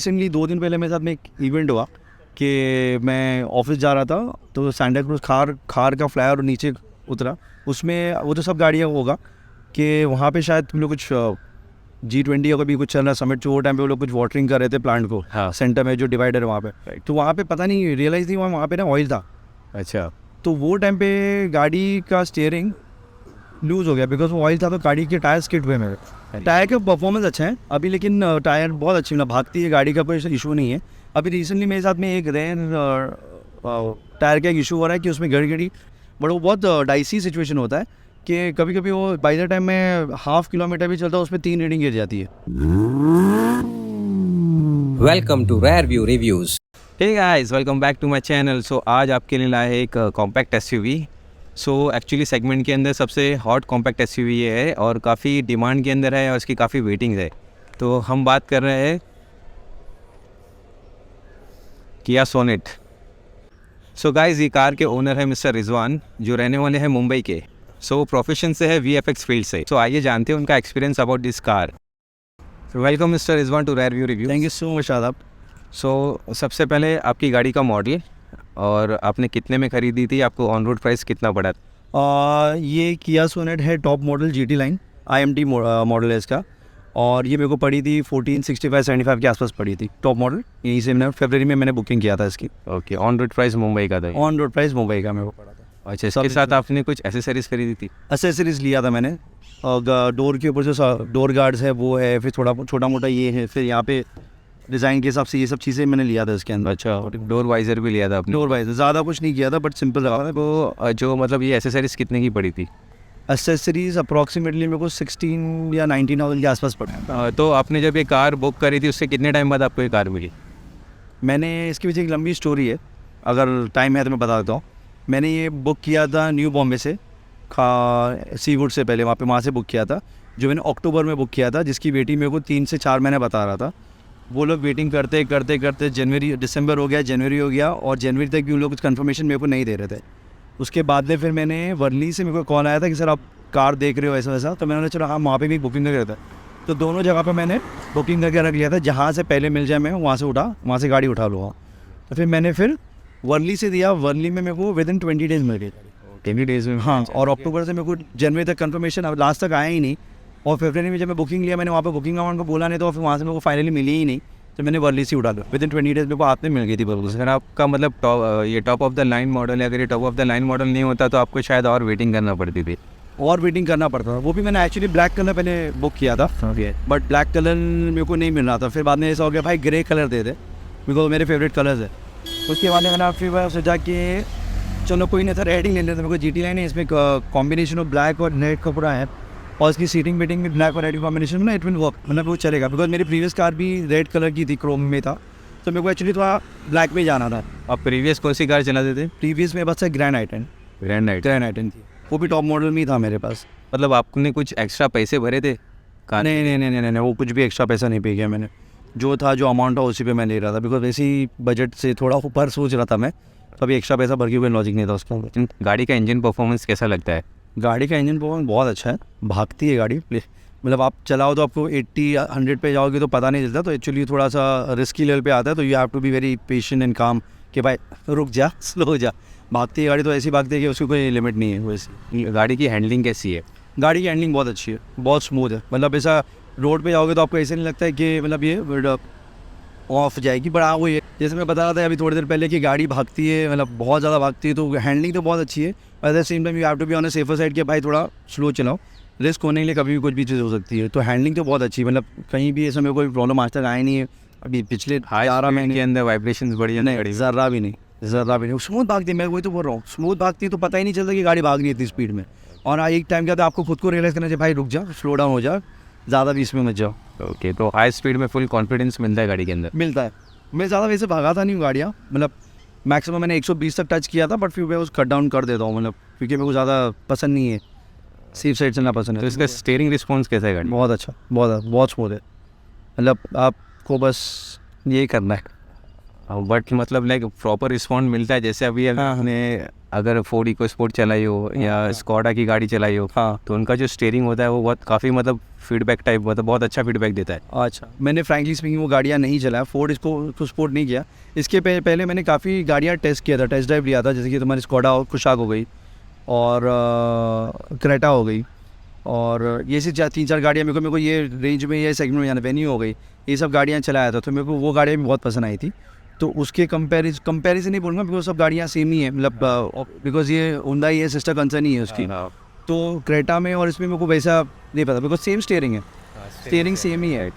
Recently 2 दिन पहले मेरे साथ में एक इवेंट हुआ कि मैं ऑफिस जा रहा था, तो सैंटा क्रूज खार का फ्लाईओवर नीचे उतरा। उसमें वो तो सब गाड़ियाँ होगा कि वहाँ पे शायद तुम लोग कुछ G20 या कभी कुछ चल रहा समिट, जो वो टाइम पे वो लोग कुछ वाटरिंग कर रहे थे प्लांट को। हाँ। सेंटर में जो डिवाइडर है वहाँ पे, तो वहाँ पे पता नहीं रियलाइज़ नहीं, वहाँ पे ना ऑयल था। अच्छा। तो वो टाइम पे गाड़ी का स्टीयरिंग लूज़ हो गया बिकॉज वो ऑयल था, तो गाड़ी के टायर स्किड हुए मेरे। टायर का परफॉर्मेंस अच्छा है अभी, लेकिन टायर बहुत अच्छी मतलब भागती है गाड़ी का, कोई इशू नहीं है। अभी रिसेंटली मेरे साथ में एक रेयर टायर का एक इशू हो रहा है कि उसमें घड़ी बट वो बहुत डाइसी सिचुएशन होता है कि कभी कभी वो बाई द टाइम में 1/2 किलोमीटर भी चलता है उसमें 3 रीडिंग गिर जाती है। Welcome to rare view reviews. Hey guys, welcome back to my channel. So आज आपके लिए लाए हैं एक compact SUV. So actually segment के अंदर सबसे हॉट कॉम्पैक्ट एसयूवी ये है और काफ़ी डिमांड के अंदर है और इसकी काफ़ी वेटिंग है। तो हम बात कर रहे हैं किया सोनेट। सो गाइस, ये कार के ओनर है मिस्टर रिजवान, जो रहने वाले हैं मुंबई के। सो प्रोफेशन से है VFX फील्ड से। सो आइए जानते हैं उनका experience about this car. Welcome mister Rizwan to rare view review. Thank you so much आदाब। सो सबसे पहले आपकी गाड़ी का मॉडल और आपने कितने में ख़रीदी थी, आपको ऑन रोड प्राइस कितना पड़ा? ये किया सोनेट है, top model GT line IMT model है इसका, और ये मेरे को पड़ी थी 1465-75 के आसपास पड़ी थी, टॉप मॉडल। यहीं से मैंने फरवरी में मैंने बुकिंग किया था इसकी। Okay, on road price Mumbai का था? ऑन रोड प्राइस मुंबई का मेरे को पड़ा था। अच्छा, इसके साथ आपने कुछ एसेसरीज खरीदी थी? एसेसरीज लिया था मैंने, और डोर के ऊपर जो डोर गार्ड्स है वो है, फिर थोड़ा छोटा मोटा ये है, फिर यहाँ पे डिज़ाइन के हिसाब से ये सब चीज़ें मैंने लिया था इसके अंदर। अच्छा, डोर वाइजर भी लिया था आपने? डोर वाइजर ज़्यादा कुछ नहीं किया था, बट सिंपल रहा था। तो जो मतलब ये एसेसरीज कितने की पड़ी थी? एसेसरीज अप्रॉक्सीमेटली मेरे को 16 या 19,000 के आसपास पड़ा। तो आपने जब ये कार बुक करी थी उससे कितने टाइम बाद आपको ये कार मिली? मैंने इसके पीछे एक लंबी स्टोरी है, अगर टाइम है तो मैं बता देता हूँ। मैंने ये बुक किया था न्यू बॉम्बे से, सीवुड से पहले वहाँ से बुक किया था, जो मैंने अक्टूबर में बुक किया था, जिसकी वेटिंग मेरे को 3 से 4 महीने बता रहा था। वो लोग वेटिंग करते करते दिसंबर हो गया, जनवरी हो गया, और जनवरी तक भी उन लोग कुछ कन्फर्मेशन मेरे को नहीं दे रहे थे। उसके बाद में फिर मैंने वर्ली से, मेरे को कॉल आया था कि सर आप कार देख रहे हो ऐसा वैसा, तो मैंने चलो हाँ वहाँ पे भी बुकिंग करके रखा था। तो दोनों जगह पे मैंने बुकिंग करके रख लिया था, जहाँ से पहले मिल जाए मैं वहाँ से गाड़ी उठा लूँगा। तो फिर वर्ली से दिया, वर्ली में मेरे को विदिन 20 डेज़ मिल गई। 20 डेज़ में? हाँ, और अक्टूबर से मेरे को जनवरी तक कन्फर्मेशन, अब लास्ट तक आया ही नहीं। और फरवरी में जब मैं बुकिंग लिया, मैंने वहाँ पे बुकिंग अमाउंट को बोला नहीं, तो फिर वहाँ से मेरे को फाइनली मिली ही नहीं, तो मैंने वर्ली से उठा लो। विदिन 20 डेज़ मेरे को हाथ में मिल गई थी बल्कि। सर आपका मतलब ये top of the line model है, अगर ये top of the line model नहीं होता तो आपको शायद और वेटिंग करना पड़ती थी? और वेटिंग करना पड़ता था। वो भी मैंने एक्चुअली ब्लैक कलर पहले बुक किया था, बट ब्लैक कलर मेरे को नहीं मिल रहा था। फिर बाद में ऐसा हो गया भाई grey colour they they, because मेरे फेवरेट कलर्स है। उसके बाद मैंने फिर सोचा कि चलो कोई नहीं था, रेड ही ले लेते। मेरे को GT लाइन है, इसमें कॉम्बिनेशन ऑफ ब्लैक और रेड का पूरा है, और इसकी सीटिंग वेटिंग में ब्लैक और रेड कॉम्बिनेशन में इट विल वर्क, मतलब वो चलेगा। बिकॉज मेरी प्रीवियस कार भी रेड कलर की थी, क्रोम में था, तो मेरे को एक्चुअली थोड़ा ब्लैक में जाना था। आप प्रीवियस कौन सी कार चलाते थे? प्रीवियस में बस ग्रैंड आई10 थी, वो भी टॉप मॉडल में ही था मेरे पास। मतलब आपने कुछ एक्स्ट्रा पैसे भरे थे कार? नहीं, वो कुछ भी एक्स्ट्रा पैसा नहीं पे किया मैंने। जो था, जो अमाउंट था उसी पे मैं ले रहा था, बिकॉज वैसे ही बजट से थोड़ा ऊपर सोच रहा था मैं, तो अभी एक्स्ट्रा पैसा भर के कोई लॉजिक नहीं था उसका। गाड़ी का इंजन परफॉर्मेंस कैसा लगता है? गाड़ी का इंजन परफॉर्मेंस बहुत अच्छा है, भागती है गाड़ी। मतलब आप चलाओ तो आपको 80-100 पे जाओगे तो पता नहीं चलता, तो एक्चुअली थोड़ा सा रिस्की लेवल पे आता है, तो you have to be very patient and calm कि भाई रुक जा, स्लो हो जा। भागती है गाड़ी तो ऐसी भागती है कि उसकी कोई लिमिट नहीं है। वैसी गाड़ी की हैंडलिंग कैसी है? गाड़ी की हैंडलिंग बहुत अच्छी है, बहुत स्मूथ है। मतलब ऐसा रोड पे जाओगे तो आपको ऐसे नहीं लगता है कि मतलब ये ऑफ जाएगी, बट हाँ वो ये जैसे मैं बता रहा था अभी थोड़ी देर पहले कि गाड़ी भागती है, मतलब बहुत ज़्यादा भागती है, तो हैंडलिंग तो बहुत अच्छी है। At the same time you have to be on a safer side कि भाई थोड़ा स्लो चलाओ, रिस्क होने के लिए कभी भी कुछ भी चीज़ हो सकती है। तो हैंडलिंग तो बहुत अच्छी, मतलब कहीं भी ऐसा मेरे कोई प्रॉब्लम आज तक आई नहीं है। अभी पिछले 11 महीने के अंदर वाइब्रेशंस बढ़िया नहीं, ज़रा भी नहीं, स्मूथ भागती है। मैं वही तो बोल रहा हूँ, स्मूथ भागती है तो पता ही नहीं चलता कि गाड़ी भाग रही है इतनी स्पीड में। और एक टाइम क्या था, आपको खुद को रियलाइज़ करना चाहिए भाई रुक जा, स्लो डाउन हो जा, ज़्यादा भी इसमें मत जाओ। ओके, तो हाई स्पीड में फुल कॉन्फिडेंस मिलता है गाड़ी के अंदर? मिलता है। मैं ज़्यादा वैसे भागाता नहीं हूँ गाड़ियाँ, मतलब मैक्सिमम मैंने 120 तक टच किया था, बट फिर मैं उस कट डाउन कर देता हूँ, मतलब क्योंकि मेरे को ज़्यादा पसंद नहीं है, सेफ साइड चलना पसंद है। तो इसका स्टीयरिंग रिस्पॉन्स कैसा है गाड़ी? बहुत अच्छा, बहुत स्मूथ है। मतलब आपको बस ये करना है, बट मतलब लाइक प्रॉपर रिस्पॉन्ड मिलता है? जैसे अभी हमने अगर फोर्ड इको स्पोर्ट चलाई हो या स्कॉडा की गाड़ी चलाई हो, हाँ। तो उनका जो स्टीयरिंग होता है वो बहुत काफ़ी मतलब फीडबैक टाइप, मतलब बहुत अच्छा फीडबैक देता है। अच्छा, मैंने फ्रैंकली स्पीकिंग वो गाड़ियाँ नहीं चलाया, फोर्ड इसको स्पोर्ट नहीं किया। इसके पहले मैंने काफ़ी गाड़ियाँ टेस्ट किया था, टेस्ट ड्राइव लिया था, जैसे कि तुम्हारी स्कॉडा और कुशाक हो गई और क्रेटा हो गई, और ये से 3-4 गाड़ियाँ मेरे को ये रेंज में, ये सेगमेंट में यानी वेन्यू हो गई, ये सब गाड़ियाँ चलाया था। तो मेरे को वो गाड़ियाँ भी बहुत पसंद आई थी। तो उसके कंपैरिजन नहीं बोलूँगा, बिकॉज सब गाड़ियाँ सेम ही है, मतलब बिकॉज ये हुंडई है, सिस्टर कंसर्न ही है उसकी। तो क्रेटा में और इसमें मेरे को वैसा नहीं पता, बिकॉज सेम स्टीयरिंग है, स्टीयरिंग सेम ही है।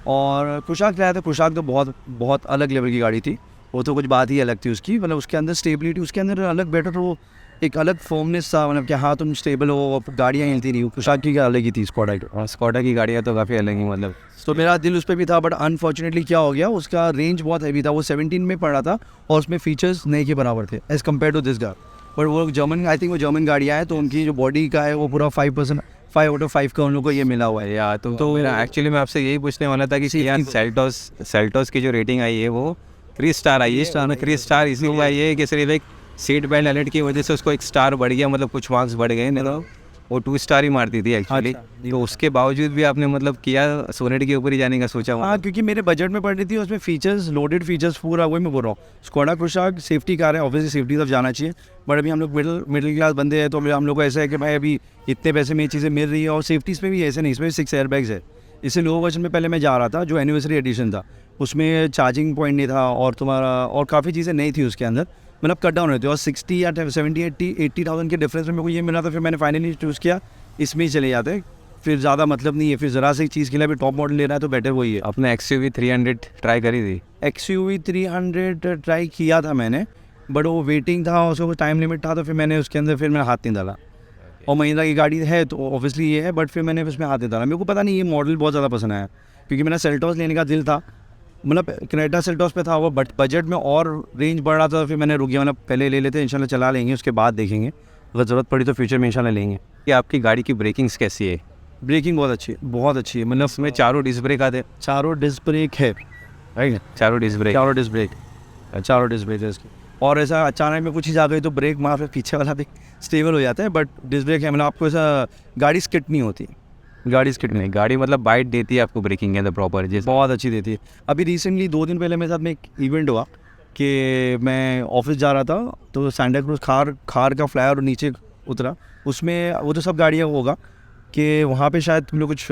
और कुशाक लाया था, कुशाक तो बहुत बहुत अलग लेवल की गाड़ी थी, वो तो कुछ बात ही अलग थी उसकी, मतलब उसके अंदर स्टेबिलिटी, उसके अंदर अलग बेटर, तो एक अलग फॉर्मनेस था, मतलब कि हाँ तुम स्टेबल हो, गाड़ियाँ हिलती नहीं। कुशाक की अलग ही थी स्कॉडा की, और स्कॉडा की गाड़ियाँ तो काफ़ी अलग ही, मतलब तो मेरा दिल उस पर भी था, बट अनफॉर्चुनेटली क्या हो गया, उसका रेंज बहुत हैवी था, वो 17 में पड़ रहा था और उसमें फीचर्स नहीं के बराबर थे as compare to this car. But वो जर्मन, आई थिंक वो जर्मन गाड़ियाँ हैं, तो उनकी जो बॉडी का है वो पूरा 5% 5 आउट ऑफ 5 का उन लोगों को ये मिला हुआ है। या तो मेरा एक्चुअली मैं आपसे यही पूछने वाला था कि यार सेल्टोस की जो रेटिंग आई है वो 3 स्टार आई है। 3 स्टार इसलिए आई है कि सिर्फ एक सीट बेल्ट अलर्ट की वजह से उसको 1 स्टार बढ़ गया, मतलब कुछ मार्क्स बढ़ गए, नहीं तो वो 2 स्टार ही मारती थी एक्चुअली। तो उसके बावजूद भी आपने मतलब किया सोनेट के ऊपर ही जाने का सोचा? हाँ, क्योंकि मेरे बजट में पड़ रही थी, उसमें फीचर्स, लोडेड फीचर्स पूरा, वही मैं बोल रहा हूँ। स्कोडा कुशाक सेफ्टी कार है, ऑब्वियसली सेफ्टी तरफ जाना चाहिए, बट अभी हम लोग मिडिल क्लास बंदे हैं, तो हम लोग को ऐसा है कि भाई अभी इतने पैसे में ये चीज़ें मिल रही है, और सेफ्टी इसमें भी ऐसे नहीं, इसमें 6 एयरबैग्स है। इससे लो वर्जन में पहले मैं जा रहा था, जो एनिवर्सरी एडिशन था, उसमें चार्जिंग पॉइंट नहीं था, और तुम्हारा और काफ़ी चीज़ें नहीं थी उसके अंदर, मतलब कट डाउन होते, और 60 या 70-80,000 के डिफरेंस में मेरे को ये मिला था। फिर मैंने फाइनली चूज़ किया इसमें ही चले जाते, फिर ज़्यादा मतलब नहीं है, फिर ज़रा सी चीज़ के लिए अभी टॉप मॉडल ले रहा है तो बेटर वही है। अपने XUV 300 ट्राई करी थी? XUV 300 ट्राई किया था मैंने, बट वो वेटिंग था, उसको टाइम लिमिट था, तो फिर मैंने उसके अंदर फिर मैंने हाथ नहीं डाला। और महिंद्रा की गाड़ी है तो ऑब्वियसली ये है, बट फिर मैंने उसमें हाथ नहीं डाला। मेरे को पता नहीं, ये मॉडल बहुत ज़्यादा पसंद आया, क्योंकि मेरा सेल्टॉस लेने का दिल था, मतलब क्रेटा सेल्टॉस पे था वो, बट बजट में और रेंज बढ़ रहा था, तो फिर मैंने रुक गया, मतलब पहले ले लेते, इंशाल्लाह चला लेंगे, उसके बाद देखेंगे, अगर ज़रूरत पड़ी तो फ्यूचर में इंशाल्लाह लेंगे। कि आपकी गाड़ी की ब्रेकिंग्स कैसी है? ब्रेकिंग बहुत अच्छी है, बहुत अच्छी है, मतलब उसमें चारों डिस्क ब्रेक आते? चारों डिस्क ब्रेक है, राइट, चारों डिस्क ब्रेक, चारों डिस्क ब्रेक है इसकी। और ऐसा अचानक में कुछ चीज़ आ गई तो ब्रेक मार, फिर पीछे वाला भी स्टेबल हो जाता है, बट डिस्क ब्रेक है, मतलब आपको ऐसा गाड़ी स्किट नहीं होती, गाड़ी स्किट नहीं, गाड़ी मतलब बाइट देती है आपको ब्रेकिंग के अंदर प्रॉपर, जैसे बहुत अच्छी देती है। अभी रिसेंटली 2 दिन पहले मेरे साथ में एक इवेंट हुआ कि मैं ऑफिस जा रहा था, तो सैंटा क्रूज खार का फ्लायर नीचे उतरा, उसमें वो तो सब गाड़ियाँ होगा कि वहाँ पे शायद तुम लोग कुछ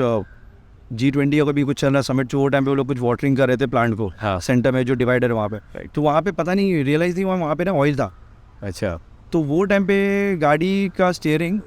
G20 या कभी कुछ चल रहा समिट, जो वो टाइम पे वो लोग कुछ वाटरिंग कर रहे थे प्लांट को, हाँ। सेंटर में जो डिवाइडर है वहाँ पे, तो वहाँ पे पता नहीं रियलाइज़ नहीं, वहाँ पे ना ऑयल था। अच्छा, तो वो टाइम पे गाड़ी का स्टीयरिंग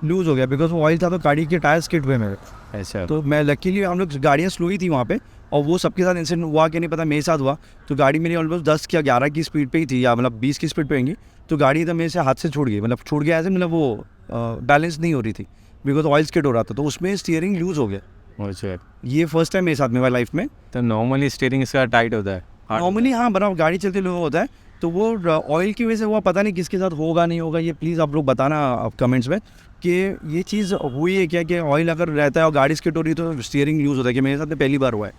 लूज़ हो गया, बिकॉज वो ऑयल था, तो गाड़ी के टायर स्किड हुए मेरे। ऐसा तो मैं लकीली, हम लोग गाड़ियाँ स्लो ही थी वहाँ पे, और वो सबके साथ इंसिडेंट हुआ कि नहीं पता, मेरे साथ हुआ। तो गाड़ी मेरी ऑलमोस्ट 10 या 11 की स्पीड पे ही थी, या मतलब 20 की स्पीड पे होंगी, तो गाड़ी एकदम मेरे से हाथ से छूट गई, मतलब छूट गया ऐसे, मतलब वो बैलेंस नहीं हो रही थी, बिकॉज ऑयल स्किड हो रहा था, तो उसमें स्टीयरिंग लूज़ हो गया। अच्छा, ये फर्स्ट टाइम मेरे साथ में हुआ लाइफ में। तो नॉर्मली स्टीयरिंग इसका टाइट होता है? नॉर्मली हाँ, बना गाड़ी चलते लोग होता है, तो वो ऑयल की वजह से हुआ, पता नहीं किसके साथ होगा नहीं होगा, ये प्लीज़ आप लोग बताना आप कमेंट्स में कि ये चीज़ हुई है क्या, कि ऑयल अगर रहता है और गाड़ी स्किट हो रही है तो स्टीयरिंग यूज़ होता है, कि मेरे साथ में पहली बार हुआ है।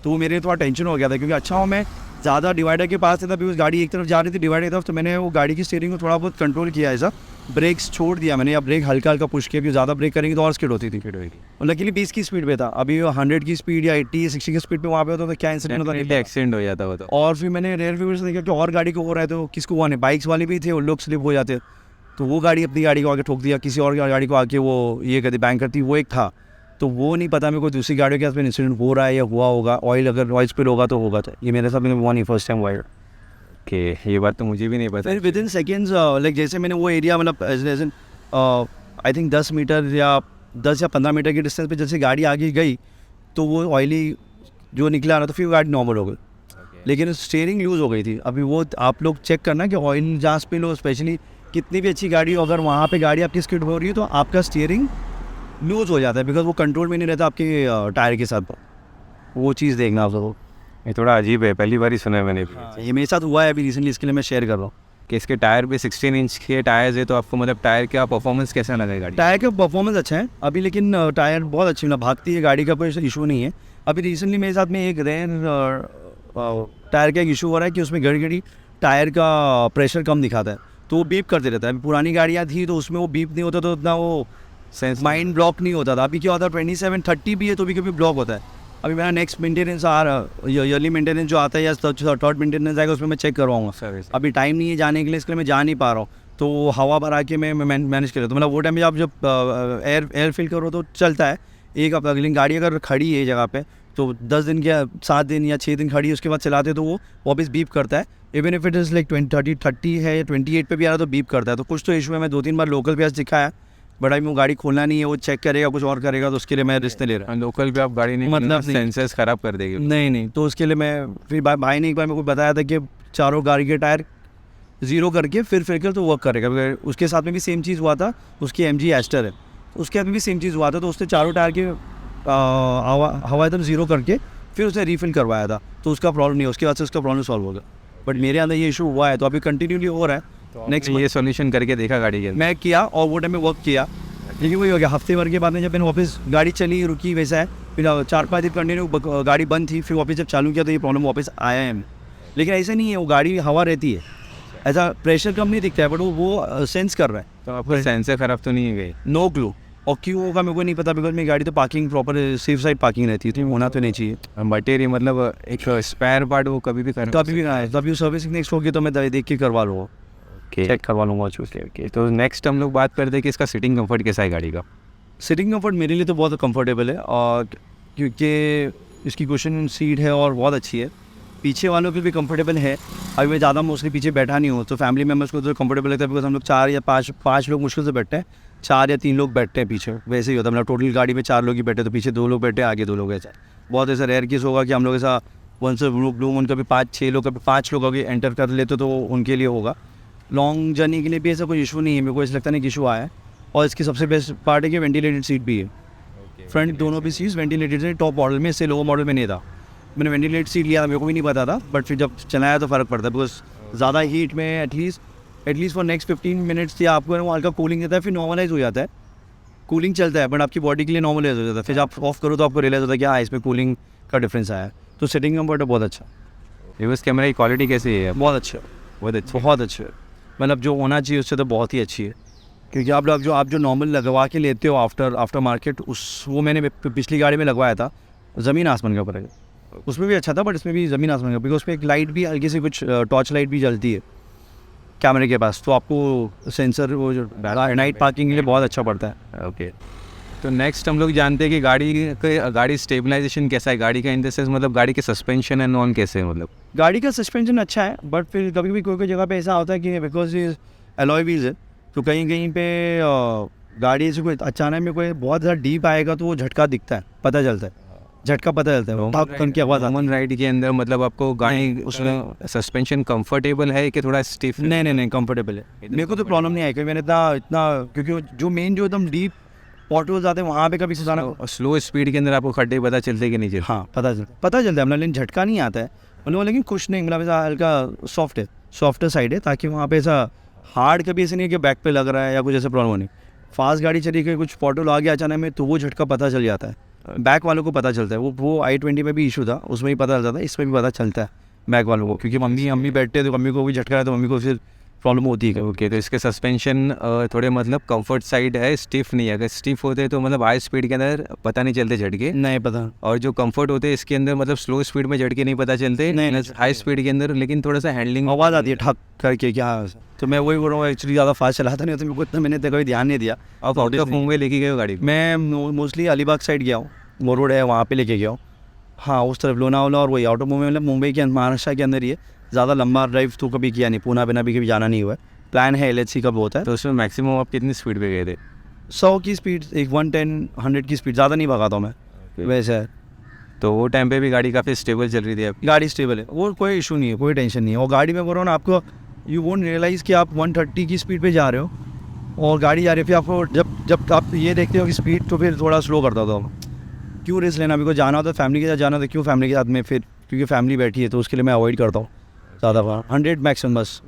तो वो मेरे थोड़ा टेंशन हो गया था, क्योंकि अच्छा हो मैं ज़्यादा डिवाइडर के पास था, बिकॉज गाड़ी एक तरफ जा रही थी डिवाइडर की तरफ, तो मैंने वो गाड़ी की स्टीयरिंग को थोड़ा बहुत कंट्रोल किया, ऐसा ब्रेक्स छोड़ दिया मैंने, या ब्रेक हल्का हल्का पुश किया, क्योंकि ज़्यादा ब्रेक करेंगे तो और स्किड होती थी। और लकीली 20 की स्पीड पे था, अभी 100 की स्पीड या 80-60 की स्पीड पे वहाँ पे होता तो क्या इंसिडेंट होता नहीं, एक्सीडेंट हो जाता वो तो। और फिर मैंने रेयर व्यूअर से देखा कि और गाड़ी को हो रहा है, तो किसको हुआ नहीं, बाइक्स वाले भी थे, वो लोग स्लिप हो जाते, तो वो गाड़ी अपनी गाड़ी को आगे ठोक दिया, किसी और गाड़ी को आके वो ये करती बैंक करती, वो एक था, तो वो नहीं पता मेरे को दूसरी गाड़ियों के आसपास इंसिडेंट हो रहा है या हुआ होगा, ऑयल अगर ऑयल स्पिल होगा तो होगा, तो ये मेरे साथ में हुआ नहीं, फर्स्ट टाइम हुआ। कि ये बात तो मुझे भी नहीं पता। फिर विद इन सेकेंड्स, लाइक जैसे मैंने वो एरिया, मतलब आई थिंक 10 मीटर या 10 या 15 मीटर की डिस्टेंस पे जैसे गाड़ी आगे गई, तो वो ऑयली जो निकला ना, तो फिर गाड़ी नॉर्मल हो गई, लेकिन स्टीयरिंग लूज़ हो गई थी। अभी वो आप लोग चेक करना कि ऑयल जहाँ स्पिल हो, स्पेशली कितनी भी अच्छी गाड़ी हो, अगर वहाँ पे गाड़ी आपकी स्किड हो रही है तो आपका स्टीयरिंग लूज़ हो जाता है, बिकॉज वो कंट्रोल में नहीं रहता आपके टायर के साथ, वो चीज़ देखना आप लोगों। ये थोड़ा अजीब है, पहली बार ही सुना है मैंने भी। ये मेरे साथ हुआ है अभी रिसेंटली, इसके लिए मैं शेयर कर रहा हूँ। कि इसके टायर भी 16 इंच के टायर्स है, तो आपको मतलब टायर का परफॉर्मेंस कैसा लगा गाड़ी? टायर का परफॉर्मेंस अच्छा है अभी, लेकिन टायर बहुत अच्छी, मतलब भागती है गाड़ी का, कोई इशू नहीं है। अभी रिसेंटली मेरे साथ में एक रेयर टायर का एक इशू हो रहा है कि उसमें घड़ी घड़ी टायर का प्रेशर कम दिखाता है, तो वो बीप करते रहता है। अभी पुरानी गाड़ियाँ थी तो उसमें वो बीप नहीं होता, तो उतना वो सेंस माइंड ब्लॉक नहीं होता था। अभी क्या होता है 27-30 भी है तो भी कभी ब्लॉक होता है। अभी मेरा नेक्स्ट मेंटेनेंस आ रहा, ईयरली मेंटेनेंस जो आता है या थर्ड मेंटेनेंस आएगा उसमें मैं चेक करवाऊँगा। सर्विस अभी टाइम नहीं है जाने के लिए, इसके लिए मैं जा नहीं पा रहा हूँ, तो हवा भरा के मैं मैनेज कर लेता हूँ। मतलब वो टाइम में आप जब एयर फिल करो तो चलता है एक हफ्ता, लेकिन गाड़ी अगर खड़ी है जगह पे तो 10 दिन या 7 दिन या 6 दिन खड़ी है, उसके बाद चलाते तो वो वापस बीप करता है। Even if it is like 30 है या 28 पे भी आ रहा तो बीप करता है। तो कुछ तो इशू है, मैं 2-3 बार लोकल पे दिखाया, बट अभी वो गाड़ी खोलना नहीं है, वो चेक करेगा कुछ और करेगा, तो उसके लिए मैं रिस्क ले रहा लोकल पे आप गाड़ी नहीं मतलब नहीं। सेंसर्स खराब कर देगी। नहीं, तो उसके लिए मैं फिर भाई ने एक बार मेरे को बताया था कि चारों गाड़ी के टायर ज़ीरो करके फिर कर तो वर्क करेगा। उसके साथ में भी सेम चीज़ हुआ था, उसकी MG एस्टर है, उसके साथ में भी सेम चीज़ हुआ था, तो उसने चारों टायर के हवा एकदम ज़ीरो करके फिर उसे रीफिल करवाया था, तो उसका प्रॉब्लम नहीं है, उसके बाद से उसका प्रॉब्लम सॉल्व होगा। बट मेरे अंदर ये इशू हुआ है तो अभी कंटिन्यूली हो रहा है। नेक्स्ट ये सॉल्यूशन करके देखा गाड़ी के अंदर? मैं किया और वो टाइम में वर्क किया, लेकिन वही हो गया, हफ्ते भर के बाद में जब मैंने वापस गाड़ी चली रुकी वैसा है, फिर 4-5 दिन कंटिन्यू गाड़ी बंद थी, फिर वापस जब चालू किया तो ये प्रॉब्लम वापस आया है। लेकिन ऐसा नहीं है, वो गाड़ी हवा रहती है, ऐसा प्रेशर कम नहीं दिखता है, बट वो सेंस कर रहा है। तो आपका सेंसर खराब तो नहीं है गई? नो क्लू, और क्यों होगा मेरे को नहीं पता, बिकॉज मेरी गाड़ी तो parking proper safe side parking रहती है, तो होना तो नहीं चाहिए। मटेरियल मतलब एक स्पेयर पार्ट वो कभी भी कर कभी भी ना है, तभी सर्विसिंग नेक्स्ट होगी तो मैं देख के करवा लूँगा, चेक करवा लूँगा। ओके, तो नेक्स्ट हम लोग बात करते हैं कि इसका सीटिंग कंफर्ट कैसा है गाड़ी का? सिटिंग कंफर्ट मेरे लिए तो बहुत कंफर्टेबल है, और क्योंकि इसकी कुशन सीट है और बहुत अच्छी है, पीछे वालों पे भी कंफर्टेबल है। अभी मैं ज़्यादा मोस्टली पीछे बैठा नहीं हूँ, तो फैमिली मेम्बर्स को तो कंफर्टेबल लगता है, बिकॉज हम लोग 4 या 5 लोग मुश्किल से बैठते हैं, 4 या 3 लोग बैठते हैं पीछे, वैसे ही होता है। मतलब टोटल गाड़ी में 4 लोग ही बैठे, तो पीछे 2 लोग बैठे, आगे 2 लोग। ऐसा बहुत ऐसा रेयर केस होगा कि हम लोग ऐसा वन से ब्लूम उनका भी 5-6 लोग, कभी 5 लोग अगर एंटर कर लेते तो उनके लिए होगा। लॉन्ग जर्नी के लिए भी ऐसा कोई इशू नहीं है, मेरे को ऐसा लगता नहीं कि इशू आया है। और इसकी सबसे बेस्ट पार्ट है कि वेंटिलेटेड सीट भी है, फ्रंट दोनों भी सीट्स वेंटिलेटेड है। टॉप मॉडल में, इससे लोअर मॉडल में नहीं था। मैंने वेंटिलेटेड सीट लिया था, मेरे को भी नहीं पता था, बट फिर जब चलाया तो फ़र्क पड़ता है, बिकॉज ज़्यादा हीट में एटलीस्ट फॉर नेक्स्ट 15 मिनट्स या आपको वो हल्का कूलिंग देता है, फिर नॉर्मलाइज हो जाता है, कूलिंग चलता है, बट आपकी बॉडी के लिए नॉर्मलाइज हो जाता है। फिर जब आप ऑफ करो तो आपको रियलाइज होता है कि हाँ इसमें कूलिंग का डिफरेंस आया है। तो सेटिंग कंफर्ट है बहुत अच्छा। रिवर्स कैमरा की क्वालिटी कैसी है? बहुत अच्छा, बहुत अच्छे, मतलब जो होना चाहिए उससे तो बहुत ही अच्छी है। क्योंकि आप जो नॉर्मल लगवा के लेते हो आफ्टर मार्केट, वो मैंने पिछली गाड़ी में लगवाया था, ज़मीन आसमान का फ़र्क है। उसमें भी अच्छा था, बट इसमें भी ज़मीन आसमान का, बिकॉज उसमें एक लाइट भी हल्की सी कुछ टॉर्च लाइट भी जलती है कैमरे के पास, तो आपको सेंसर वो जो नाइट पार्किंग के लिए बहुत अच्छा पड़ता है। ओके, तो नेक्स्ट हम लोग जानते हैं कि गाड़ी स्टेबलाइजेशन कैसा है गाड़ी का, इन द सेंस मतलब गाड़ी के सस्पेंशन एंड ऑन कैसे है? मतलब गाड़ी का सस्पेंशन अच्छा है, बट फिर कभी कभी कोई जगह पे ऐसा होता है कि बिकॉज ये अलॉय व्हील्स है, तो कहीं पे गाड़ी से कोई अचानक में कोई बहुत ज़्यादा डीप आएगा तो वो झटका दिखता है, पता चलता है, झटका पता चलता है, ठक ठक की आवाज़ आती है। कॉमन राइड के अंदर मतलब आपको गाड़ी उसमें सस्पेंशन कंफर्टेबल है कि थोड़ा स्टिफ? नहीं कंफर्टेबल है, मेरे को तो प्रॉब्लम नहीं आई, क्योंकि मैंने इतना क्योंकि जो मेन जो एकदम डीप पॉटहोल्स आते हैं वहाँ पे कभी सुधारना। स्लो स्पीड के अंदर आपको खड्डे पता चलते कि नहीं चलते? हाँ पता चलता है, मतलब लेकिन झटका नहीं आता है मतलब, लेकिन कुछ नहीं, मतलब ऐसा हल्का सॉफ्टर साइड है, ताकि वहाँ पे ऐसा हार्ड कभी ऐसे नहीं है कि बैक पे लग रहा है या कुछ ऐसा प्रॉब्लम नहीं। फास्ट गाड़ी चली गई, कुछ पॉटहोल आ गया अचानक में, तो वो झटका पता चल जाता है, बैक वालों को पता चलता है। वो i20 में भी इशू था, उसमें भी पता चलता था, इसमें भी पता चलता है बैक वालों को, क्योंकि मम्मी बैठते हैं तो मम्मी को भी झटका है तो मम्मी को फिर प्रॉब्लम होती है। ओके, तो इसके सस्पेंशन थोड़े मतलब कंफर्ट साइड है, स्टिफ नहीं है। अगर स्टिफ होते तो मतलब हाई स्पीड के अंदर पता नहीं चलते झटके? नहीं पता। और जो कंफर्ट होते हैं इसके अंदर मतलब स्लो स्पीड में झटके नहीं पता चलते? नहीं, हाई स्पीड के अंदर लेकिन थोड़ा सा हैंडलिंग आवाज़ आती है ठक करके क्या। तो मैं वही बोल रहा हूँ, एक्चुअली ज़्यादा फास्ट चलाता नहीं, तो मेरे को इतना मैंने कभी ध्यान नहीं दिया। आप आउट ऑफ मुंबई लेके गए हो गाड़ी? मैं मोस्टली अलीबाग साइड गया हूँ, वो रोड है वहाँ पे लेके गया हूँ। हाँ उस तरफ लोनावाला और वही आउट ऑफ मुंबई, मतलब मुंबई के महाराष्ट्र के अंदर ही है। ज़्यादा लंबा ड्राइव तो कभी किया नहीं, पूना बिना भी कभी जाना नहीं हुआ है। प्लान है LHC का बहुत है। तो उसमें मैक्सिमम आप कितनी स्पीड पे गए थे? 100 की स्पीड, एक 110-100 की स्पीड, ज़्यादा नहीं भगाता हूँ मैं वैसे है। तो वो टाइम पे भी गाड़ी काफ़ी स्टेबल चल रही थी आपकी? गाड़ी स्टेबल है, वो कोई इशू नहीं है, कोई टेंशन नहीं है। और गाड़ी में बोल रहा हूँ ना आपको, यू वोंट रियलाइज़ कि आप 130 की स्पीड पे जा रहे हो और गाड़ी जा रही है, फिर आपको जब आप ये देखते हो कि स्पीड, तो फिर थोड़ा स्लो करता था। क्यों रिस्क लेना, बिकॉज जाना होता है फैमिली के साथ जाना होता है, क्यों फैमिली के साथ में फिर, क्योंकि फैमिली बैठी है तो उसके लिए मैं अवॉइड करता हूँ ज़्यादा। 100 मैक्सिमम, बस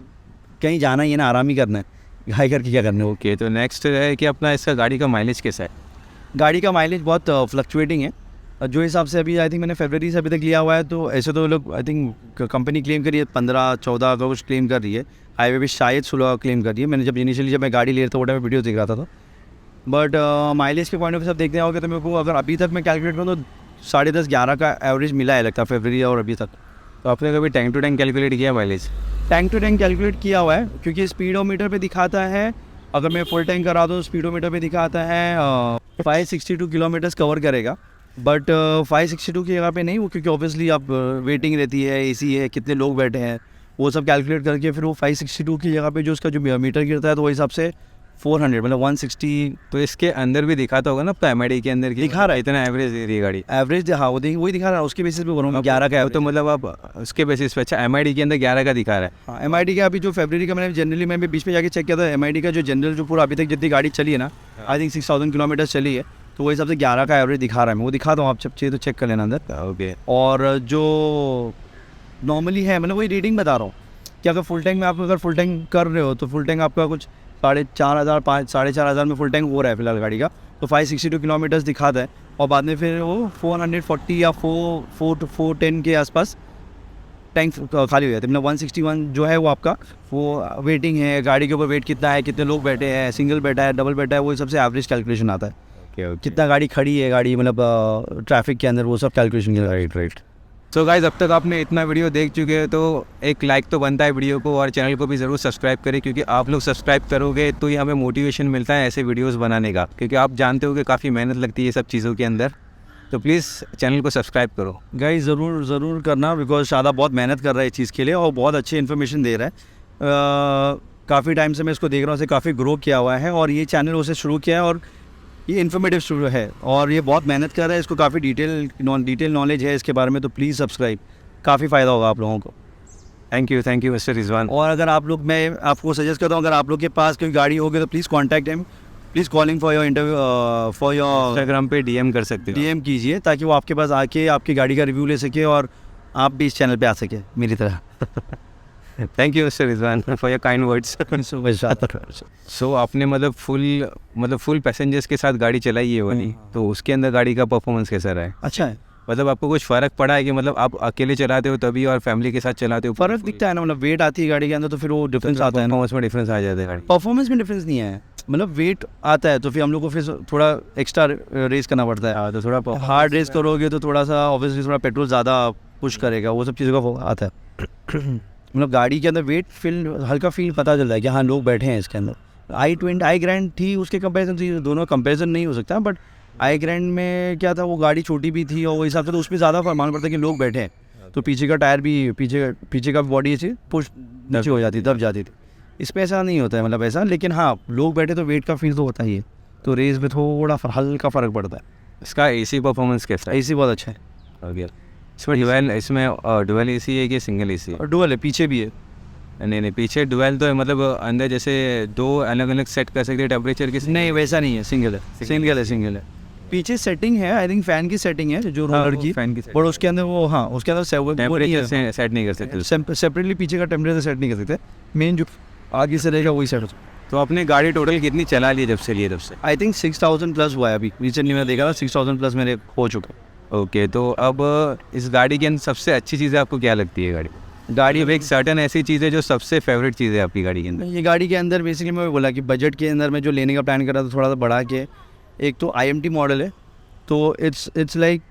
कहीं जाना ही है ना, आराम ही करना है, घाई करके क्या करना है। ओके, तो नेक्स्ट है कि अपना इसका गाड़ी का माइलेज कैसा है? गाड़ी का माइलेज बहुत फ्लक्चुएटिंग है। जो हिसाब से अभी आई थिंक मैंने फरवरी से अभी तक लिया हुआ है, तो ऐसे तो लोग आई थिंक कंपनी क्लेम करी है 15-14 का कुछ क्लेम कर रही है, हाईवे भी शायद 16 क्लेम कर रही है। मैंने जब इनिशियली जब मैं गाड़ी ले रहा था वो टाइम वीडियो देख रहा था, तो बट माइलेज के पॉइंट ऑफ व्यू सब देखते होगे तो मेरे को अगर अभी तक मैं कैलकुलेट करूँ तो 10.5-11 का एवरेज मिला है लगता है फरवरी और अभी तक। तो आपने कभी टाइम टू टाइम कैलकुलेट किया mileage? Tank to tank calculate किया हुआ है, क्योंकि स्पीडोमीटर पे दिखाता है, अगर मैं फुल टैंक करा दूँ स्पीडोमीटर पे दिखाता है 562 किलोमीटर्स कवर करेगा, बट 562 की जगह पे नहीं वो, क्योंकि ऑब्वियसली आप वेटिंग रहती है, एसी है, कितने लोग बैठे हैं, वो सब कैलकुलेट करके फिर वो 562 की जगह पे जो उसका जो मीटर गिरता है तो वो हिसाब से 400 मतलब 160। तो इसके अंदर भी दिखाता होगा ना आपका एमआईडी के अंदर की, दिखा रहा है इतना एवरेज दे रही है गाड़ी? एवरेज हाँ वही दिखा रहा है, उसके बेसिस पे बोलूँगा 11 का तो मतलब आप उसके बेसिस पे, अच्छा एमआईडी के अंदर 11 का दिखा रहा है। हाँ एमआईडी का अभी जो फरवरी का मैंने जनरली मैं भी बीच में जाके चेक किया था, एमआईडी का जो जनरल जो पूरा अभी तक जितनी गाड़ी चली है ना, आई थिंक 6000 किलोमीटर चली है, तो वो हिसाब से 11 का एवरेज दिखा रहा है। मैं वो दिखाता हूँ, आप जब चाहिए तो चेक कर लेना अंदर। ओके। और जो नॉर्मली है मतलब वही रेटिंग बता रहा हूँ कि अगर फुल टैंक में आप अगर फुल टैंक कर रहे हो तो फुल टैंक आपका कुछ 4,500 में फुल टैंक हो रहा है फिलहाल गाड़ी का, तो 562 किलोमीटर्स दिखाता है, और बाद में फिर वो 440 या 410 के आसपास टैंक खाली हो जाते हैं। मतलब 161 जो है वो आपका वो वेटिंग है, गाड़ी के ऊपर वेट कितना है, कितने लोग बैठे हैं, सिंगल बैठा है, डबल बैठा है, वो सबसे एवरेज कैलकुलेशन आता है। ओके। कितना गाड़ी खड़ी है गाड़ी मतलब ट्रैफिक के अंदर, वो सब कैलकुलेशन किया। राइट। सो गाइज, अब तक आपने इतना वीडियो देख चुके हैं तो एक लाइक तो बनता है वीडियो को, और चैनल को भी ज़रूर सब्सक्राइब करें, क्योंकि आप लोग सब्सक्राइब करोगे तो ही हमें मोटिवेशन मिलता है ऐसे वीडियोस बनाने का, क्योंकि आप जानते हो कि काफ़ी मेहनत लगती है ये सब चीज़ों के अंदर। तो प्लीज़ चैनल को सब्सक्राइब करो गाइस, ज़रूर करना, बिकॉज शादा बहुत मेहनत कर रहा है इस चीज़ के लिए और बहुत अच्छी इन्फॉर्मेशन दे रहा है। काफ़ी टाइम से मैं इसको देख रहा हूँ, उसे काफ़ी ग्रो किया हुआ है, और ये चैनल उसे शुरू किया है, और ये इन्फॉर्मेटिव शुरू है, और ये बहुत मेहनत कर रहा है, इसको काफ़ी डिटेल नॉलेज है इसके बारे में, तो प्लीज़ सब्सक्राइब, काफ़ी फ़ायदा होगा आप लोगों को। Thank you mister Rizwan. और अगर आप लोग, मैं आपको सजेस्ट करता हूँ, अगर आप लोग के पास कोई गाड़ी होगी तो please contact him, please calling for your interview, for your Instagram पे डीएम कर सकते हो, डीएम कीजिए, ताकि वो आपके पास आके आपकी गाड़ी का रिव्यू ले सके और आप भी इस चैनल पे आ सके मेरी तरह। Thank you mister Rizwan for your kind words. So आपने मतलब फुल पैसेंजर्स के साथ गाड़ी चलाई है वाली, तो उसके अंदर गाड़ी का परफॉर्मेंस कैसा रहा है? अच्छा है। मतलब आपको कुछ फ़र्क पड़ा है कि मतलब आप अकेले चलाते हो तभी और फैमिली के साथ चलाते हो? फ़र्क दिखता है ना, मतलब वेट आती है गाड़ी के अंदर तो फिर वो डिफरेंस आता है ना। परफॉर्मेंस में डिफरेंस आ जाता है गाड़ी? परफॉर्मेंस में डिफरेंस नहीं है, मतलब वेट आता है तो फिर हम लोग को फिर थोड़ा एक्स्ट्रा रेस करना पड़ता है। तो थोड़ा हार्ड रेस करोगे तो थोड़ा सा ऑब्वियसली थोड़ा पेट्रोल ज़्यादा पुश करेगा, वो सब चीज़ों का आता है। मतलब गाड़ी के अंदर वेट फील, हल्का फील पता चलता है कि हाँ लोग बैठे हैं इसके अंदर। आई ग्रैंड थी उसके कंपेरिजन थी, दोनों कंपेरिजन नहीं हो सकता, बट आई ग्रैंड में क्या था, वो गाड़ी छोटी भी थी और वो हिसाब से तो उसमें ज़्यादा मालूम पड़ता है कि लोग बैठे हैं, तो पीछे का टायर भी पीछे का बॉडी ऐसी पुश नीचे हो जाती, दब जाती थी। इसमें ऐसा नहीं होता है, मतलब ऐसा, लेकिन हाँ लोग बैठे तो वेट का फील तो होता ही है, तो रेस में थोड़ा हल्का फ़र्क पड़ता है। इसका एसी परफॉर्मेंस कैसा है? एसी बहुत अच्छा है। ओके। इसमें डुअल एसी है कि सिंगल एसी है? और डुअल है, पीछे भी है। नहीं, पीछे डुअल तो है, मतलब अंदर जैसे दो अलग अलग सेट कर सकते हैं टेम्परेचर के? नहीं वैसा नहीं है, सिंगल है। पीछे सेटिंग है, आई थिंक फैन की सेटिंग है जो रोलर की, फैन की और उसके अंदर वो, हाँ उसके अंदर टेम्परेचर सेट नहीं कर सकते, सेपरेटली पीछे का टेम्परेचर सेट नहीं कर सकते, मेन जो आगे से रहेगा वही सेट हो सकता है। तो अपनी गाड़ी टोटल कितनी चला ली जब से लिए तब से? आई थिंक 6000 प्लस हुआ है अभी, रिसेंटली मैंने देखा था 6000 प्लस मेरे हो चुके। ओके, तो अब इस गाड़ी के अंदर सबसे अच्छी चीज़ें आपको क्या लगती है? गाड़ी अब एक सर्टन ऐसी चीज़ है जो सबसे फेवरेट चीज़ है आपकी गाड़ी के अंदर? ये गाड़ी के अंदर बेसिकली मैं बोला कि बजट के अंदर मैं जो लेने का प्लान कर रहा था थोड़ा सा बढ़ा के, एक तो IMT मॉडल है, तो इट्स लाइक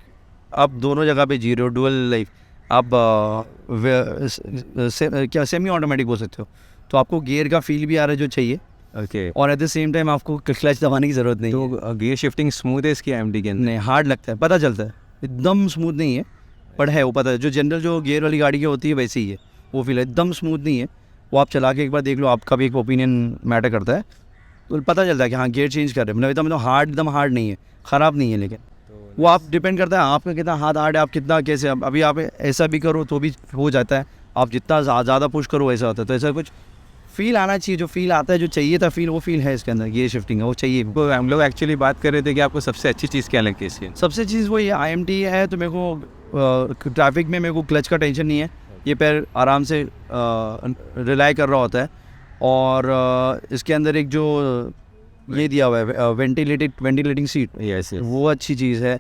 आप दोनों जगह पे जी रहे हो, डुअल लाइफ, आप क्या सेमी ऑटोमेटिक बोल सकते हो, तो आपको गियर का फील भी आ रहा है जो चाहिए। ओके। और एट द सेम टाइम आपको क्लच दबाने की ज़रूरत नहीं है। तो गियर शिफ्टिंग स्मूथ है इसकी IMT के अंदर? नहीं, हार्ड लगता है, पता चलता है, एकदम स्मूथ नहीं है, पर है वो पता है, जो जनरल जो गियर वाली गाड़ी की होती है वैसे ही है, वो फील एकदम स्मूथ नहीं है। वो आप चला के एक बार देख लो, आपका भी एक ओपिनियन मैटर करता है, तो पता चलता है कि हाँ गियर चेंज कर रहे हैं, मतलब एकदम हार्ड नहीं है, ख़राब नहीं है, लेकिन वो आप डिपेंड करता है आपका कितना हाथ हार्ड है, आप कितना कैसे, अभी आप ऐसा भी करो तो भी हो जाता है, आप जितना ज़्यादा पुश करो ऐसा होता है, तो ऐसा कुछ फील आना चाहिए, जो फील आता है, जो चाहिए था फील, वो फील है इसके अंदर, गियर शिफ्टिंग है वो चाहिए। तो हम लोग एक्चुअली बात कर रहे थे कि आपको सबसे अच्छी चीज़ क्या लगती है इसकी? सबसे चीज़ वो ये IMT है, तो मेरे को ट्रैफिक में मेरे को क्लच का टेंशन नहीं है, ये पैर आराम से रिलाई कर रहा होता है, और इसके अंदर एक जो ये दिया हुआ है वेंटिलेटिंग सीट, यस, वो अच्छी चीज़ है।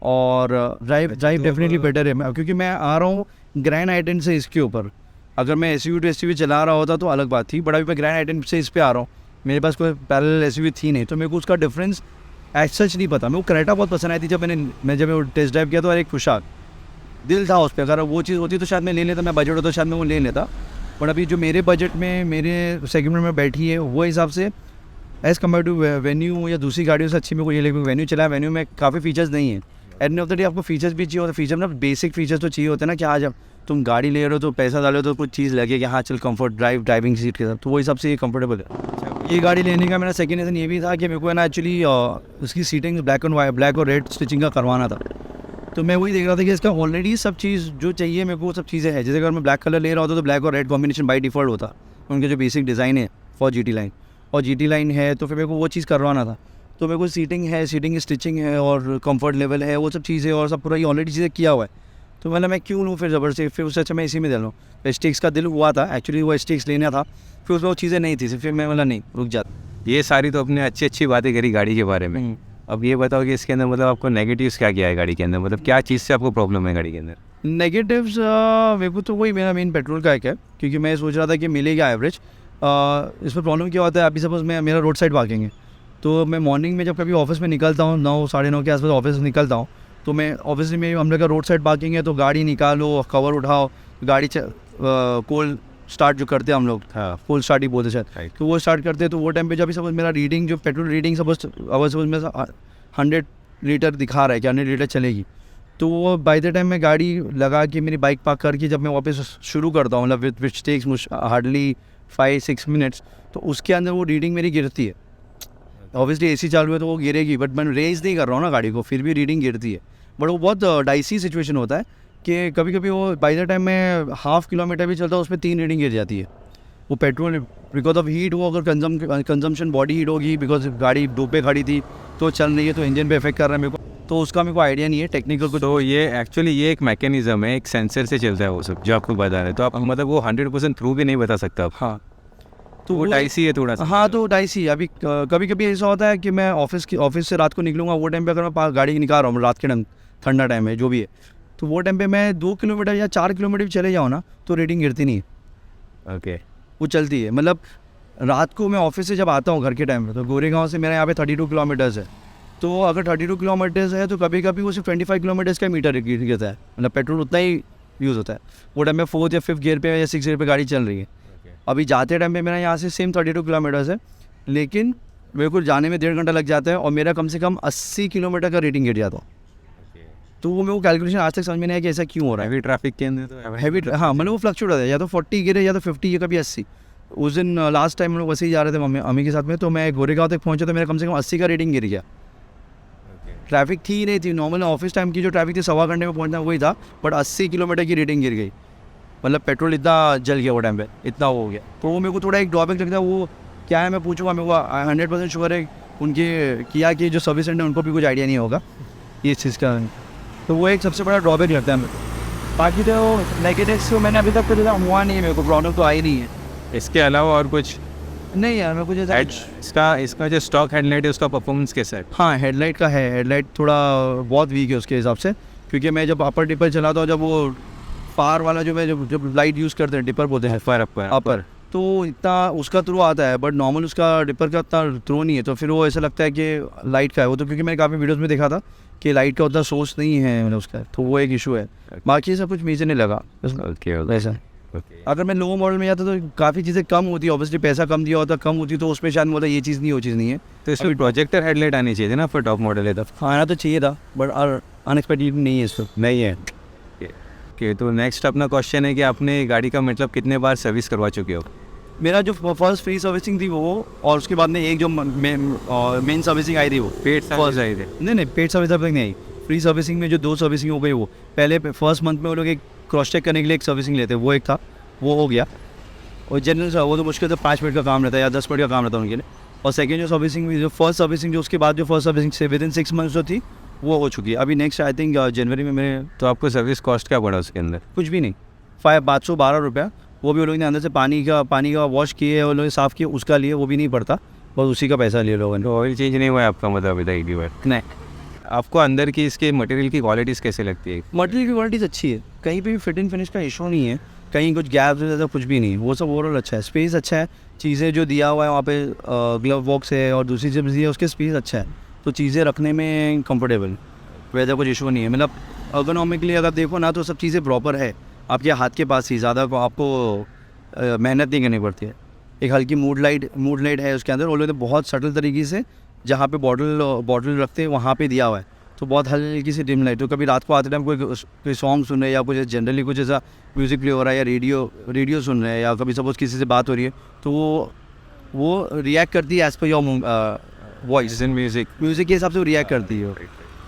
और ड्राइव डेफिनेटली बेटर है क्योंकि मैं आ रहा हूँ ग्रैंड आई-10 से इसके ऊपर। अगर मैं एसयूवी टू एसयूवी चला रहा होता तो अलग बात थी, बट अभी मैं ग्रैंड आई-10 से इस पे आ रहा हूँ, मेरे पास कोई पैरेलल एसयूवी थी नहीं, तो मेरे को उसका डिफरेंस एज सच नहीं पता। मेरे को क्रेटा बहुत पसंद आई थी जब मैं टेस्ट ड्राइव किया तो, और एक पोशाक दिल था उस पर। अगर वो चीज़ होती तो शायद मैं ले लेता, मैं बजट होता तो शायद मैं वो ले लेता, बट अभी जो मेरे बजट में मेरे सेगमेंट में बैठी है वो हिसाब से एज़ कम्पेयर टू वेन्यू या दूसरी गाड़ियों से अच्छी मेरे को ये लगे। वेन्यू चला है, वेन्यू में काफ़ी फीचर्स नहीं है। एंड ऑफ द डे आपको फीचर्स भी चाहिए होते, फीचर मतलब बेसिक फीचर्स तो चाहिए होते हैं ना, कि आज तुम गाड़ी ले रहे हो तो पैसा डालो तो कुछ चीज़ लगे कि हाँ चल कंफर्ट ड्राइविंग सीट के साथ, तो वो हिसाब से ये कंफर्टेबल है। ये गाड़ी लेने का मेरा सेकंड रीज़न ये भी था कि मेरे को है ना एक्चुअली उसकी सीटिंग ब्लैक और रेड स्टिचिंग का करवाना था। तो मैं वही देख रहा था कि इसका ऑलरेडी सब चीज़ जो चाहिए मेरे को वो सब चीज़ें हैं। जैसे अगर मैं ब्लैक कलर ले रहा होता तो ब्लैक और रेड कॉम्बिनेशन बाई डिफ़ॉल्ट होता, उनके जो बेसिक डिज़ाइन है फॉर जीटी लाइन, और जीटी लाइन है तो फिर मेरे को वो चीज़ करवाना था। तो मेरे को सीटिंग है, सीटिंग स्टिचिंग है और कंफर्ट लेवल है, वो सब चीज़ें और सब पूरा ये ऑलरेडी चीज़ें किया हुआ है। तो मतलब मैं क्यों लूँ फिर ज़बरदस्ती, फिर उससे अच्छा मैं इसी में ले लूँ। एस्टिक्स का दिल हुआ था एक्चुअली, वो एस्टिक्स लेना था, फिर उसमें वो चीज़ें नहीं थी, फिर मैं मतलब नहीं रुक जाता। ये सारी तो अपने अच्छी बातें करी गाड़ी के बारे में। अब ये बताओ कि इसके अंदर मतलब आपको नेगेटिव्स क्या क्या है गाड़ी के अंदर, मतलब क्या चीज़ से आपको प्रॉब्लम है गाड़ी के अंदर? नेगेटिव्स मेरे को तो वही मेरा मेन पेट्रोल का एक है, क्योंकि मैं सोच रहा था कि मिलेगा एवरेज। इसमें प्रॉब्लम क्या होता है, अभी सपोज मेरा रोड साइड पार्किंग है, तो मैं मॉर्निंग में जब कभी ऑफिस में निकलता हूँ 9 साढ़े 9 के आसपास ऑफिस से निकलता हूँ, तो मैं ऑब्वियसली में हम लोग का रोड साइड पार्किंग है, तो गाड़ी निकालो, कवर उठाओ, गाड़ी कोल्ड स्टार्ट जो करते हैं हम लोग, हाँ, फुल स्टार्ट ही बोलते शायद, Right. तो वो स्टार्ट करते हैं। तो वो टाइम पे जब भी सपोज मेरा रीडिंग जो पेट्रोल रीडिंग सपोज में 100 लीटर दिखा रहा है कि 100 लीटर चलेगी, तो वो बाय द टाइम मैं गाड़ी लगा के मेरी बाइक पार्क करके जब मैं वापस शुरू करता हूँ, मतलब विच टेक्स हार्डली 5-6 मिनट्स, तो उसके अंदर वो रीडिंग मेरी गिरती है। ऑब्वियसली एसी चालू है तो वो गिरेगी, बट मैं रेस नहीं कर रहा हूँ ना गाड़ी को, फिर भी रीडिंग गिरती है। बट वो बहुत डाइसी सिचुएशन होता है कि कभी कभी वो बाय द टाइम मैं 1/2 किलोमीटर भी चलता हूँ, उस पर 3 रीडिंग गिर जाती है। वो पेट्रोल बिकॉज ऑफ हीट, वो अगर कंजम्पशन बॉडी हीट होगी, बिकॉज गाड़ी धूप पे खड़ी थी तो चल रही है, तो इंजन पे इफेक्ट कर रहा है मेरे को, तो उसका मेरे को आइडिया नहीं है टेक्निकल कुछ। तो ये एक्चुअली ये एक मैकेनिज्म है, एक सेंसर से चलता है वो सब जो आपको बता रहे हैं, तो आप मतलब वो 100% थ्रू भी नहीं बता सकता आप। हाँ, तो वो डाइसी है थोड़ा सा। हाँ, तो डाइसी अभी कभी कभी ऐसा होता है कि मैं ऑफिस से रात को निकलूँगा, वो टाइम पे अगर मैं गाड़ी निकाल रहा हूँ रात के टाइम, ठंडा टाइम है जो भी है, तो वो टाइम पे मैं 2 किलोमीटर या 4 किलोमीटर भी चले जाऊँ ना, तो रेटिंग गिरती नहीं है, ओके, वो चलती है। मतलब रात को मैं ऑफिस से जब आता हूँ घर के टाइम में, तो गोरेगांव से मेरा यहाँ पे 32 किलोमीटर्स है, तो अगर 32 किलोमीटर्स है तो कभी कभी वो सिर्फ 25 किलोमीटर्स का मीटर गिरता है, मतलब पेट्रोल उतना ही यूज़ होता है। वो टाइम में 4th या 5th गियर पे या 6th गियर पे गाड़ी चल रही है। अभी जाते टाइम पे मेरा यहाँ से सेम 32 किलोमीटर्स है, लेकिन मेरे को जाने में 1.5 घंटा लग जाता है, और मेरा कम से कम 80 किलोमीटर का रेटिंग गिर जाता है। तो वो मेरे को कैलकुलेशन आज तक समझ में नहीं आया कि ऐसा क्यों हो रहा है। हैवी ट्रैफिक के अंदर तो हैवी, हाँ, मतलब वो फ्लक्चुएट होता है, या तो 40 गिरे या तो 50 या कभी 80। उस दिन लास्ट टाइम हम लोग वैसे ही जा रहे थे अम्मी के साथ में, तो मैं गोरेगांव तक पहुंचा तो मेरा कम से कम 80 का रेटिंग गिर गया। ट्रैफिक थी ही नहीं थी, नॉर्मल ऑफिस टाइम की जो ट्रैफिक थी 1.25 घंटे में पहुंचना वही था, बट 80 किलोमीटर की रेटिंग गिर गई। मतलब पेट्रोल इतना जल गया वो टाइम पे, इतना हो गया, तो वो मेरे को थोड़ा एक ड्रॉबैक लगता है। वो क्या है मैं पूछूंगा, मेरे को 100% श्योर है उनके किया कि जो सर्विस सेंटर उनको भी कुछ आइडिया नहीं होगा ये चीज़ का, तो वो एक सबसे बड़ा ड्रॉबैक लगता है मेरे को। बाकी तो नेगेटिव्स को मैंने अभी तक तो हुआ नहीं है, मेरे को प्रॉब्लम तो आई नहीं है। इसके अलावा और कुछ नहीं यार, मैं कुछ ऐसा इसका जो स्टॉक हेडलाइट है उसका परफॉर्मेंस कैसा है? हाँ, हेडलाइट का है, हेडलाइट थोड़ा बहुत वीक है उसके हिसाब से, क्योंकि मैं जब अपर डिपर चलाता हूँ, जब वो फार वाला जो मैं जब लाइट यूज़ करते हैं, डिपर बोलते हैं अपर, तो इतना उसका थ्रो आता है, बट नॉर्मल उसका डिपर का इतना थ्रो नहीं है, तो फिर वो ऐसा लगता है कि लाइट का है वो, तो क्योंकि मैंने काफ़ी वीडियोस में देखा था कि लाइट का उतना सोर्स नहीं है मतलब उसका, तो वो एक इशू है। बाकी सब कुछ मेजर नहीं लगा वैसा। अगर मैं लो मॉडल में जाता तो काफ़ी चीज़ें कम होती है, ऑब्वियसली पैसा कम दिया होता, कम होती, तो उसमें शायद बोलता ये चीज़ नहीं, वो चीज़ नहीं है। तो इसमें प्रोजेक्टर हेडलाइट आनी चाहिए थी ना फिर टॉप मॉडल है तब। हाँ, आना तो चाहिए था, बट अनएक्सपेक्टेड नहीं है इसको। नहीं है। ओके, तो नेक्स्ट अपना क्वेश्चन है कि आपने गाड़ी का मतलब कितने बार सर्विस करवा चुके हो? मेरा जो फर्स्ट फ्री सर्विसिंग थी वो, और उसके बाद में एक जो मेन सर्विसिंग आई थी वो पेड सर्विस आई थी? नहीं, पेड सर्विस अब तक नहीं आई। फ्री सर्विसिंग में जो 2 सर्विसिंग हो गई, वो पहले फर्स्ट मंथ में वो लोग एक क्रॉस चेक करने के लिए एक सर्विसिंग लेते, वो एक था, वो हो गया। और जनरल वो तो मुश्किल से 5 मिनट का काम रहता है या 10 मिनट का काम रहता है उनके लिए। और सेकेंड जो सर्विसिंग, जो फर्स्ट सर्विसिंग जो उसके बाद जो फर्स्ट सर्विसिंग से विदिन 6 मंथ्स जो थी वो हो चुकी है। अभी नेक्स्ट आई थिंक जनवरी में मेरे। तो आपको सर्विस कॉस्ट क्या पड़ा उसके अंदर? कुछ भी नहीं, 512 रुपया, वो भी वो लोग ने अंदर से पानी का वॉश किए, वो लोग साफ़ किए, उसका लिए वो भी नहीं पड़ता, बस उसी का पैसा लिए लोगों ने। तो ऑयल चेंज नहीं हुआ है आपका मतलब अभी तक एक भी बार? नहीं। आपको अंदर की इसके मटेरियल की क्वालिटीज़ कैसे लगती है? मटेरियल की क्वालिटीज़ अच्छी है, कहीं पे भी फिट एंड फिनिश का इशू नहीं है, कहीं कुछ गैप्स ऐसा कुछ भी नहीं, वो सब ओवरऑल अच्छा है, स्पेस अच्छा है, चीज़ें जो दिया हुआ है वहाँ पे ग्लव बॉक्स है और दूसरी चीज़ दी है उसके स्पेस अच्छा है, तो चीज़ें रखने में कंफर्टेबल, वैसा कुछ इशू नहीं है। मतलब अर्गोनॉमिकली अगर देखो ना तो सब चीज़ें प्रॉपर है, आपके हाथ के पास ही, ज़्यादा आपको मेहनत नहीं करनी पड़ती है। एक हल्की मूड लाइट है उसके अंदर, और बहुत सटल तरीके से जहाँ पे बॉटल रखते हैं वहाँ पे दिया हुआ है, तो बहुत हल्की सी डिम लाइट, तो कभी रात को आते टाइम कोई सॉन्ग सुन रहे हैं या कुछ जनरली कुछ ऐसा म्यूज़िक प्ले हो रहा है या रेडियो सुन रहे हैं या कभी सपोज किसी से बात हो रही है, तो वो रिएक्ट करती है as per your voice in music music के हिसाब से वो रिएक्ट करती है।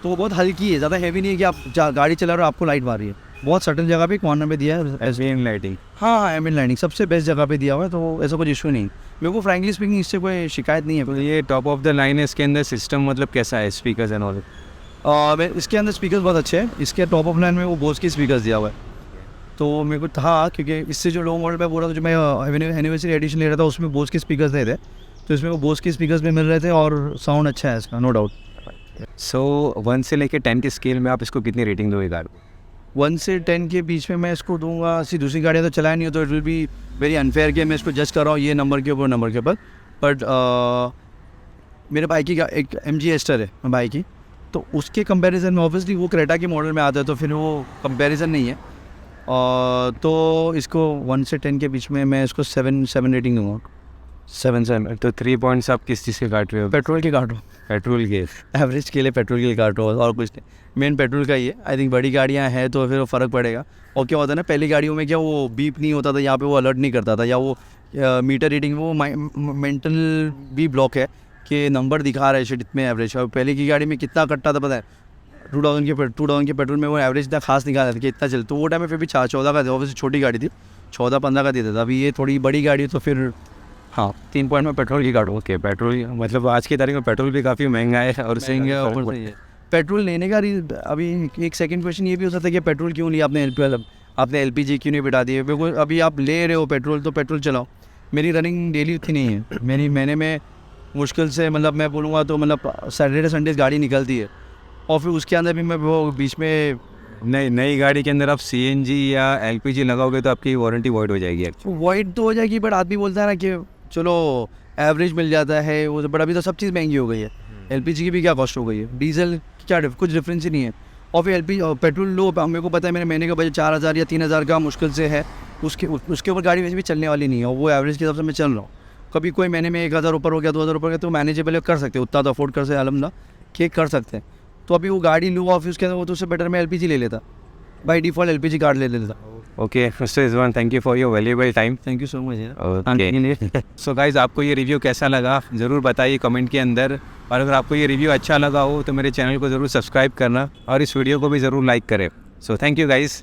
तो वो बहुत हल्की है, ज़्यादा हैवी नहीं है कि आप गाड़ी चला रहे हो आपको लाइट मार रही है, बहुत सटल जगह पे कॉर्नर में दिया है एम्बिएंट लाइटिंग। हाँ, एम्बिएंट लाइटिंग सबसे बेस्ट जगह पे दिया हुआ है, तो ऐसा कुछ इशू नहीं, मेरे को फ्रैंकली स्पीकिंग इससे कोई शिकायत नहीं है। तो ये टॉप ऑफ द लाइन है, इसके अंदर सिस्टम मतलब कैसा है, स्पीकर्स एंड ऑल? इसके अंदर स्पीकर्स बहुत अच्छे हैं, इसके टॉप ऑफ लाइन में वो बोस की स्पीकर्स दिया हुआ है, तो मेरे को था क्योंकि इससे जो लो मॉडल पे बोल रहा था, जो मैं एनिवर्सरी एडिशन ले रहा था उसमें बोस के स्पीकर्स नहीं थे, तो इसमें वो बोस के स्पीकर्स भी मिल रहे थे और साउंड अच्छा है इसका, नो डाउट। सो 1 से लेके 10 के स्केल में आप इसको कितनी रेटिंग दोगे कार को? 1 से 10 के बीच में मैं इसको दूंगा, ऐसी दूसरी गाड़ियाँ तो चलाया नहीं हो तो it will be very unfair कि मैं इसको जज कर रहा हूँ ये नंबर के ऊपर, बट मेरे भाई की एक MG एस्टर है मेरे भाई की, तो उसके कंपैरिजन में ऑब्वियसली वो क्रेटा के मॉडल में आता है, तो फिर वो कंपैरिजन नहीं है, तो इसको 1 से 10 के बीच में मैं इसको 7 रेटिंग दूंगा। 7 तो 3 पॉइंट्स आप किस चीज़ के काट रहे हो? पेट्रोल के काटो, पेट्रोल के एवरेज के लिए पेट्रोल के लिए काटो और कुछ नहीं, मेन पेट्रोल का ही है। आई थिंक बड़ी गाड़ियाँ हैं तो फिर फ़र्क पड़ेगा, और क्या होता है ना पहली गाड़ियों में क्या वो बीप नहीं होता था, यहाँ पे वो अलर्ट नहीं करता था, या वो मीटर रीडिंग वो मेंटल भी ब्लॉक है कि नंबर दिखा रहा है शिट इतने एवरेज, और पहले की गाड़ी में कितना कट्टा था पता है, 2000 के पेट्रोल में वो एवरेज इतना खास निकाला था कि इतना चल, तो वो टाइम में फिर भी 14 का था, ऑब्वियसली छोटी गाड़ी थी, 14-15 का देता था, अभी ये थोड़ी बड़ी गाड़ी है तो फिर हाँ 3 पॉइंट में पेट्रोल की काटो। ओके, पेट्रोल मतलब आज की तारीख में पेट्रोल भी काफ़ी महंगा है और पेट्रोल लेने का अभी एक सेकंड क्वेश्चन ये भी हो सकता है कि पेट्रोल क्यों लिया आपने LPG क्यों नहीं बिठा दिए, बिल्कुल अभी आप ले रहे हो पेट्रोल तो पेट्रोल चलाओ। मेरी रनिंग डेली उतनी नहीं है, मेरी महीने में मुश्किल से मतलब मैं बोलूँगा तो मतलब सैटरडे संडे गाड़ी निकलती है, और फिर उसके अंदर भी मैं वो बीच में नई गाड़ी के अंदर आप CNG या LPG लगाओगे तो आपकी वारंटी वॉइड हो जाएगी। वॉइड तो हो जाएगी, बट आदमी बोलता है ना कि चलो एवरेज मिल जाता है वो, बट अभी तो सब चीज़ महंगी हो गई है, LPG की भी क्या कॉस्ट हो गई है, डीजल क्या कुछ डिफरेंस ही नहीं है, और फिर पेट्रोल लो, मेरे को पता है मेरे महीने का बजट 4000 या 3000 का मुश्किल से है, उसके ऊपर गाड़ी वैसे भी चलने वाली नहीं है, और वो एवरेज के हिसाब से मैं चल रहा हूँ, कभी कोई महीने में 1000 ऊपर हो गया 2000 ऊपर हो गया तो मैनेजेबल कर सकते हैं, उतना तो अफोर्ड कर सकते अलहमदा कि कर सकते हैं, तो अभी वो गाड़ी लूँ और फिर उसके अंदर वो तो उससे बेटर मैं LPG ले लेता, बाई डिफ़ॉल्ट LPG कार्ड ले लेता। Okay mister Rizwan, thank you for your valuable time. Thank you so much okay so guys, आपको ये रिव्यू कैसा लगा ज़रूर बताइए कमेंट के अंदर, और अगर आपको ये रिव्यू अच्छा लगा हो तो मेरे चैनल को ज़रूर सब्सक्राइब करना और इस वीडियो को भी ज़रूर लाइक करें। So thank you guys.